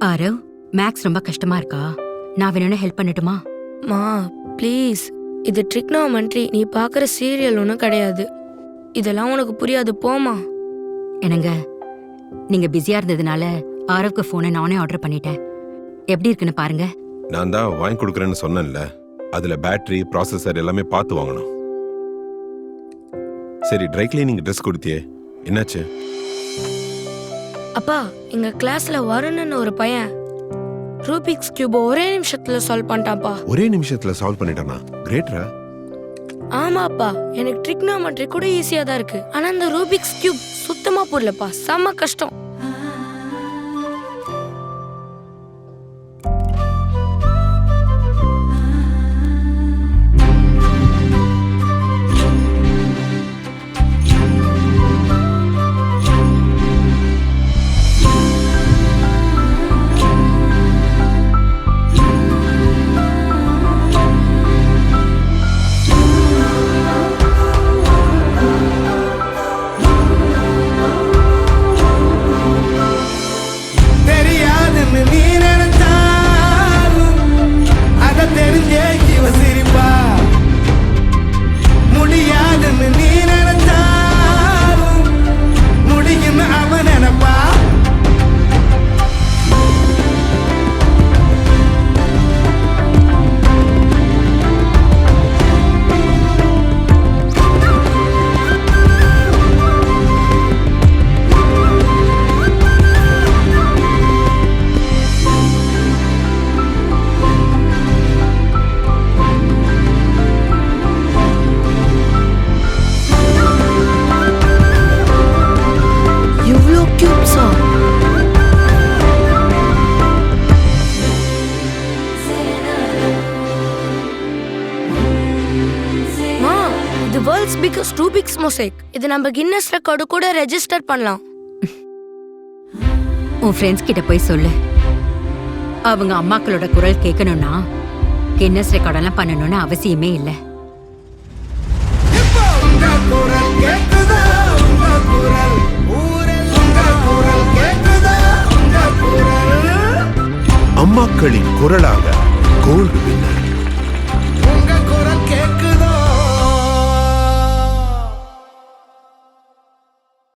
Aarav, maths ரொம்ப கஷ்டமா இருக்கா? நான் வேணும்னா ஹெல்ப் பண்ணட்டுமா? மா ப்ளீஸ், இது ட்ரிக்னாமெண்ட்ரி, நீ பார்க்குற சீரியல் ஒன்றும் கிடையாது. இதெல்லாம் உனக்கு புரியாது, போமா. என்னங்க, நீங்க பிஸியா இருந்ததுனால ஆரவ்க்கு போனை நானே ஆர்டர் பண்ணிட்டேன். எப்படி இருக்குன்னு பாருங்க. நான் தான் வாங்கி கொடுக்குறேன்னு சொன்னேன்ல, அதுல பேட்டரி ப்ராசஸர் எல்லாமே பார்த்து வாங்கணும். சரி, ட்ரை கிளீனிங் ட்ரெஸ் கொடுத்தியே, என்னாச்சு? அப்பா, எங்க கிளாஸ்ல வருணுன்னு ஒரு பையன் ரூபிக்ஸ் கியூப் ஒரே நிமிஷத்துல சால்வ் பண்ணிட்டான்ப்பா. ஒரே நிமிஷத்துல சால்வ் பண்ணிட்டானா? கிரேட்ரா. ஆமாப்பா, எனக்கு ட்ரிக்னாமெட்ரி கூட ஈஸியா தான் இருக்கு. ஆனா இந்த ரூபிக்ஸ் கியூப் சுத்தமா புரியலப்பா, செம்ம கஷ்டம். World's biggest Rubik's mosaic. இது நம்ம கின்னஸ் ரெக்கார்டு கூட ரெஜிஸ்டர் பண்ணலாம். உன் ஃப்ரெண்ட்ஸ் கிட்ட போய் சொல்லு. அவங்க அம்மாக்களோட குரல் கேட்கணும்னா கின்னஸ் ரெக்கார்டெல்லாம் பண்ணணும்னு அவசியமே இல்லை. அம்மாக்களின் குரலாக கோல்டு வின்னர்.